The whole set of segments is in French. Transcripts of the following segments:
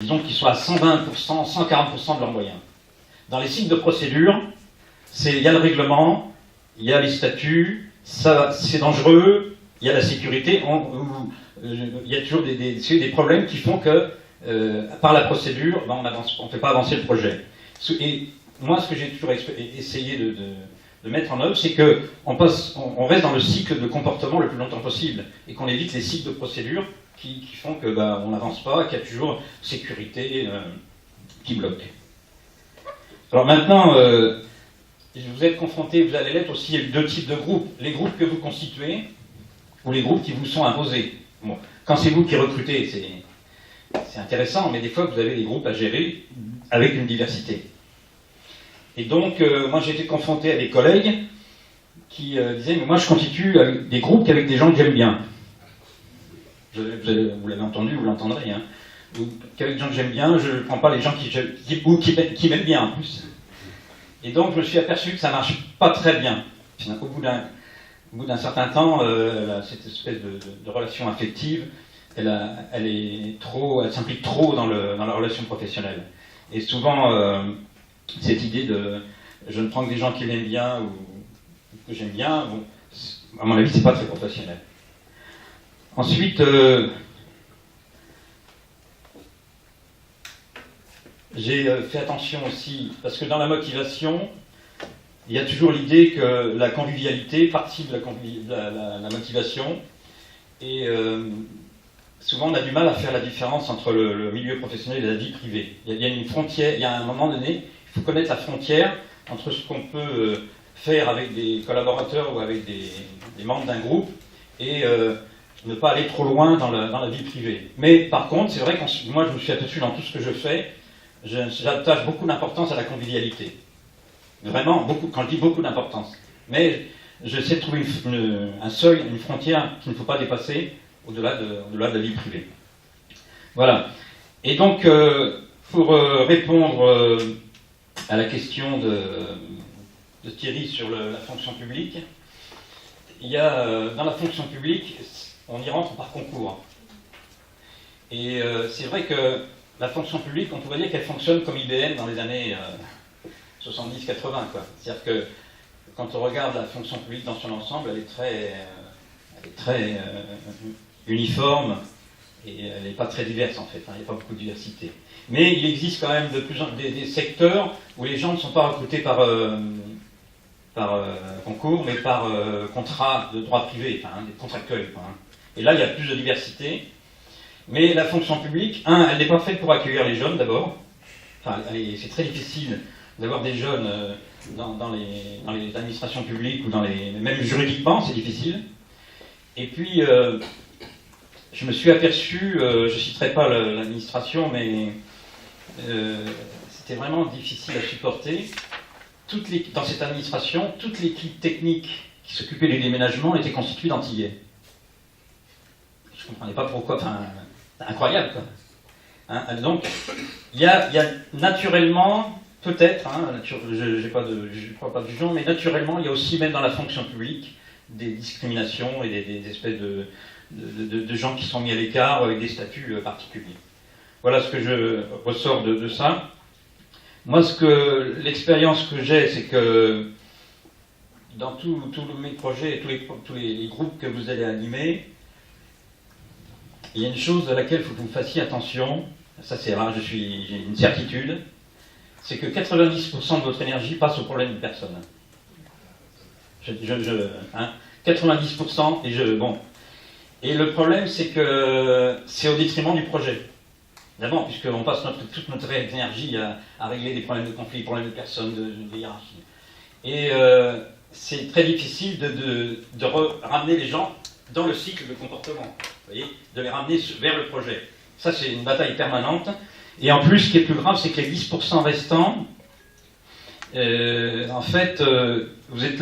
disons qu'ils soient à 120%, 140% de leurs moyens. Dans les cycles de procédure, il y a le règlement, il y a les statuts, c'est dangereux, il y a la sécurité, il y a toujours des problèmes qui font que, par la procédure, on ne fait pas avancer le projet. Et moi, ce que j'ai toujours essayé de mettre en œuvre, c'est qu'on reste dans le cycle de comportement le plus longtemps possible, et qu'on évite les cycles de procédure qui font que on n'avance pas, qu'il y a toujours sécurité qui bloque. Alors maintenant, vous êtes confrontés, vous allez l'être aussi, il y a deux types de groupes. Les groupes que vous constituez, ou les groupes qui vous sont imposés. Bon, quand c'est vous qui recrutez, c'est intéressant, mais des fois vous avez des groupes à gérer avec une diversité. Et donc, moi j'ai été confronté à des collègues qui disaient, mais moi je constitue des groupes qu'avec des gens que j'aime bien. Vous l'avez entendu, vous l'entendrez. Hein. Qu'avec des gens que j'aime bien, je ne prends pas les gens qui m'aiment bien en plus. Et donc je me suis aperçu que ça ne marche pas très bien. Au bout d'un certain temps, cette espèce de relation affective, elle s'implique trop dans la relation professionnelle. Et souvent, cette idée de je ne prends que des gens qui m'aiment bien ou que j'aime bien, bon, à mon avis, c'est pas très professionnel. Ensuite, j'ai fait attention aussi, parce que dans la motivation, il y a toujours l'idée que la convivialité participe de la motivation, et souvent on a du mal à faire la différence entre le milieu professionnel et la vie privée. Il y a une frontière, il y a un moment donné, il faut connaître la frontière entre ce qu'on peut faire avec des collaborateurs ou avec des membres d'un groupe, et ne pas aller trop loin dans la vie privée. Mais par contre, c'est vrai que moi je me suis aperçu dans tout ce que je fais, j'attache beaucoup d'importance à la convivialité. Vraiment, beaucoup, quand je dis beaucoup d'importance. Mais j'essaie de trouver un seuil, une frontière qu'il ne faut pas dépasser au-delà de la vie privée. Voilà. Et donc, pour répondre à la question de Thierry sur la fonction publique, il y a, dans la fonction publique, on y rentre par concours. Et c'est vrai que la fonction publique, on pourrait dire qu'elle fonctionne comme IBM dans les années 70-80. C'est-à-dire que quand on regarde la fonction publique dans son ensemble, elle est très uniforme et elle n'est pas très diverse en fait. Il n'y a pas beaucoup de diversité. Mais il existe quand même de plus en plus des secteurs où les gens ne sont pas recrutés par concours, mais par contrat de droit privé, des contractuels. Et là, il y a plus de diversité. Mais la fonction publique, elle n'est pas faite pour accueillir les jeunes d'abord. C'est très difficile d'avoir des jeunes dans les administrations publiques ou même juridiquement, c'est difficile. Et puis, je me suis aperçu, je ne citerai pas l'administration, mais c'était vraiment difficile à supporter. Dans cette administration, toute l'équipe technique qui s'occupait du déménagement était constituée d'Antillais. Je ne comprenais pas pourquoi, incroyable quoi. Donc, il y a naturellement, peut-être, je ne crois pas du genre, mais naturellement, il y a aussi, même dans la fonction publique, des discriminations et des espèces de gens qui sont mis à l'écart avec des statuts particuliers. Voilà ce que je ressors de ça. Moi, l'expérience que j'ai, c'est que dans tous mes projets et tous les groupes que vous allez animer, il y a une chose à laquelle il faut que vous fassiez attention, ça c'est rare, j'ai une certitude, c'est que 90% de votre énergie passe au problème de personne. 90% Et le problème, c'est que c'est au détriment du projet. D'abord, puisqu'on passe toute notre énergie à régler des problèmes de conflit, des problèmes de personnes, de hiérarchie. Et c'est très difficile de ramener les gens dans le cycle de comportement. Vous voyez, de les ramener vers le projet. Ça, c'est une bataille permanente. Et en plus, ce qui est plus grave, c'est que les 10% restants, en fait, vous êtes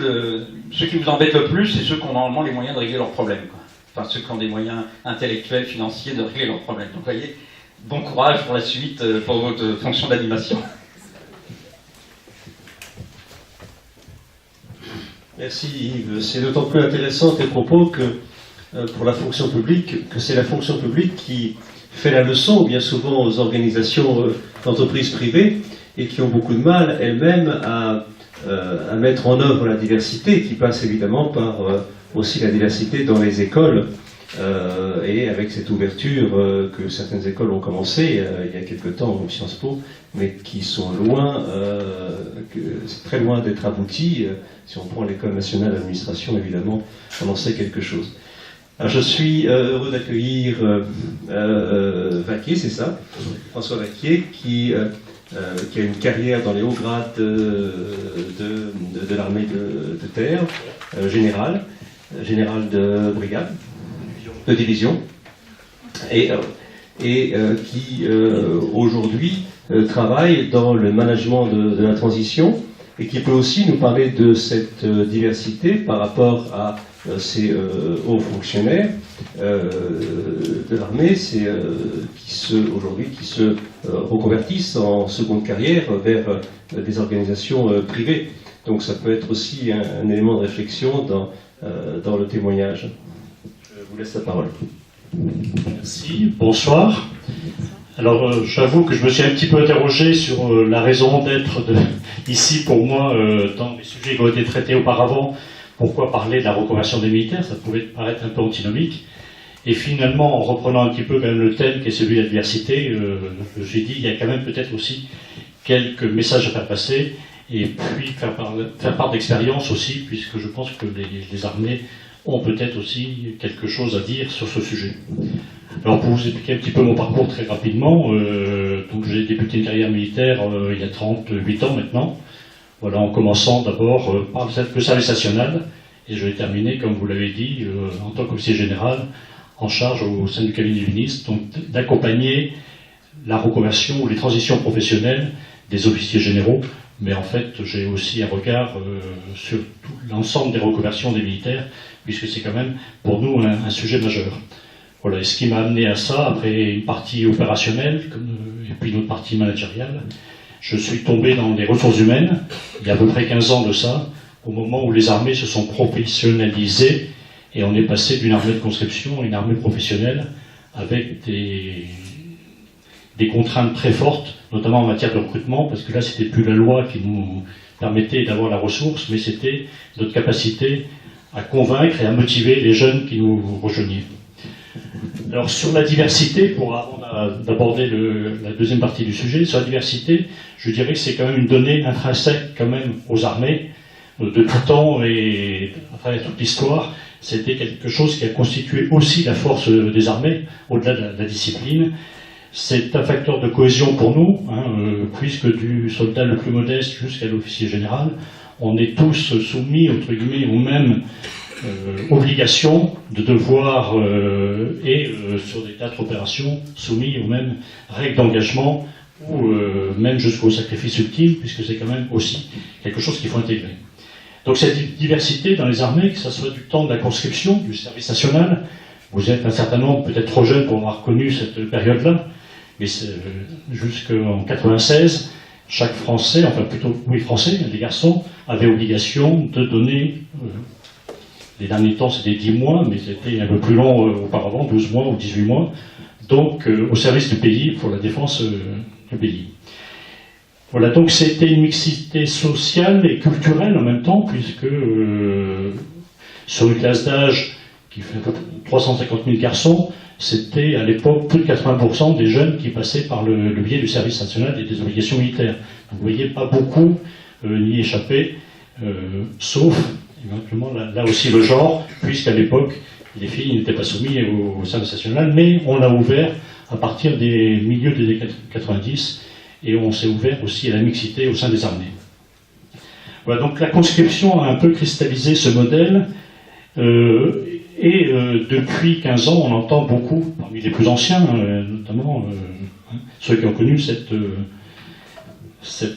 ceux qui vous embêtent le plus, c'est ceux qui ont normalement les moyens de régler leurs problèmes. Enfin, ceux qui ont des moyens intellectuels, financiers de régler leurs problèmes. Donc, vous voyez, bon courage pour la suite, pour votre fonction d'animation. Merci Yves. C'est d'autant plus intéressant tes propos que pour la fonction publique, que c'est la fonction publique qui fait la leçon bien souvent aux organisations d'entreprises privées et qui ont beaucoup de mal elles-mêmes à mettre en œuvre la diversité, qui passe évidemment par aussi la diversité dans les écoles. Et avec cette ouverture que certaines écoles ont commencé il y a quelque temps au Sciences Po, mais qui sont loin, c'est très loin d'être abouties. Si on prend l'École nationale d'administration, évidemment, on en sait quelque chose. Alors, je suis heureux d'accueillir Vaquier, c'est ça, François Vaquier, qui a une carrière dans les hauts grades de l'armée de terre, général de brigade, de division, et qui aujourd'hui travaille dans le management de la transition et qui peut aussi nous parler de cette diversité par rapport à ces hauts fonctionnaires de l'armée, aujourd'hui qui se reconvertissent en seconde carrière vers des organisations privées. Donc ça peut être aussi un élément de réflexion dans le témoignage. Je vous laisse la parole. Merci, bonsoir. Alors j'avoue que je me suis un petit peu interrogé sur la raison d'être ici pour moi dans les sujets qui ont été traités auparavant. Pourquoi parler de la reconversion des militaires? Ça pouvait paraître un peu antinomique. Et finalement, en reprenant un petit peu quand même le thème qui est celui de la diversité, j'ai dit il y a quand même peut-être aussi quelques messages à faire passer et puis faire part d'expérience aussi, puisque je pense que les armées ont peut-être aussi quelque chose à dire sur ce sujet. Alors pour vous expliquer un petit peu mon parcours très rapidement, donc j'ai débuté une carrière militaire il y a 38 ans maintenant, voilà, en commençant d'abord par le service national, et je vais terminer, comme vous l'avez dit, en tant qu'officier général, en charge au sein du cabinet du ministre, donc d'accompagner la reconversion ou les transitions professionnelles des officiers généraux, mais en fait j'ai aussi un regard sur tout l'ensemble des reconversions des militaires, puisque c'est quand même pour nous un sujet majeur. Voilà, et ce qui m'a amené à ça, après une partie opérationnelle, et puis une autre partie managériale, je suis tombé dans les ressources humaines, il y a à peu près 15 ans de ça, au moment où les armées se sont professionnalisées, et on est passé d'une armée de conscription à une armée professionnelle, avec des contraintes très fortes, notamment en matière de recrutement, parce que là c'était plus la loi qui nous permettait d'avoir la ressource, mais c'était notre capacité à convaincre et à motiver les jeunes qui nous rejoignaient. Alors sur la diversité, avant d'aborder la deuxième partie du sujet, sur la diversité, je dirais que c'est quand même une donnée intrinsèque quand même aux armées, de tout temps et à travers toute l'histoire. C'était quelque chose qui a constitué aussi la force des armées, au-delà de la discipline. C'est un facteur de cohésion pour nous, puisque du soldat le plus modeste jusqu'à l'officier général, on est tous soumis, entre guillemets, aux mêmes obligations de devoir sur des théâtres d'opération soumis aux mêmes règles d'engagement ou même jusqu'au sacrifice ultime, puisque c'est quand même aussi quelque chose qu'il faut intégrer. Donc cette diversité dans les armées, que ce soit du temps de la conscription, du service national, vous êtes un certain nombre peut-être trop jeunes pour avoir connu cette période-là, mais jusqu'en 96, chaque Français, enfin plutôt oui Français, les garçons, avaient obligation de donner, les derniers temps c'était 10 mois, mais c'était un peu plus long auparavant, 12 mois ou 18 mois, donc au service du pays, pour la défense du pays. Voilà, donc c'était une mixité sociale et culturelle en même temps, puisque sur une classe d'âge qui fait à peu près 350 000 garçons, c'était à l'époque plus de 80% des jeunes qui passaient par le biais du service national et des obligations militaires. Donc, vous voyez, pas beaucoup n'y échapper, sauf éventuellement là aussi le genre, puisqu'à l'époque, les filles n'étaient pas soumises au service national, mais on l'a ouvert à partir des milieux des années 90, et on s'est ouvert aussi à la mixité au sein des armées. Voilà, donc la conscription a un peu cristallisé ce modèle, et depuis 15 ans, on entend beaucoup, parmi les plus anciens, notamment ceux qui ont connu cette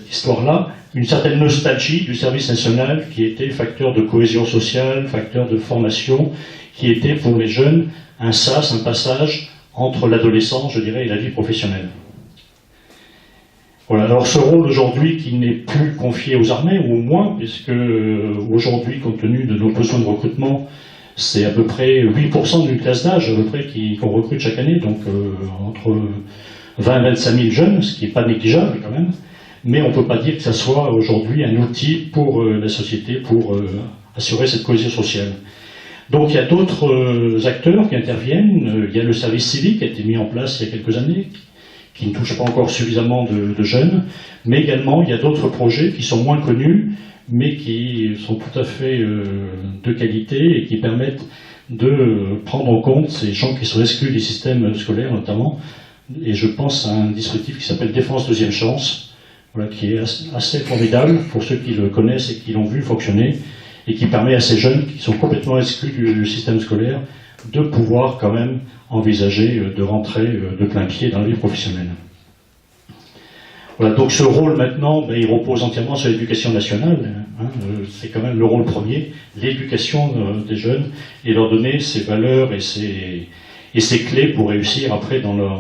histoire-là, une certaine nostalgie du service national qui était facteur de cohésion sociale, facteur de formation, qui était pour les jeunes un sas, un passage entre l'adolescence, je dirais, et la vie professionnelle. Voilà, alors ce rôle aujourd'hui qui n'est plus confié aux armées, ou au moins, puisque aujourd'hui, compte tenu de nos besoins de recrutement, c'est à peu près 8% d'une classe d'âge à peu près qu'on recrute chaque année, donc entre 20 et 25 000 jeunes, ce qui n'est pas négligeable quand même, mais on ne peut pas dire que ça soit aujourd'hui un outil pour la société, pour assurer cette cohésion sociale. Donc il y a d'autres acteurs qui interviennent, il y a le service civique qui a été mis en place il y a quelques années, qui ne touche pas encore suffisamment de jeunes, mais également il y a d'autres projets qui sont moins connus, mais qui sont tout à fait de qualité et qui permettent de prendre en compte ces gens qui sont exclus du système scolaire notamment. Et je pense à un dispositif qui s'appelle Défense Deuxième Chance, voilà, qui est assez formidable pour ceux qui le connaissent et qui l'ont vu fonctionner, et qui permet à ces jeunes qui sont complètement exclus du système scolaire de pouvoir quand même envisager de rentrer de plein pied dans la vie professionnelle. Voilà, donc ce rôle maintenant, il repose entièrement sur l'éducation nationale, hein, c'est quand même le rôle premier, l'éducation des jeunes, et leur donner ces valeurs et ces clés pour réussir après dans leur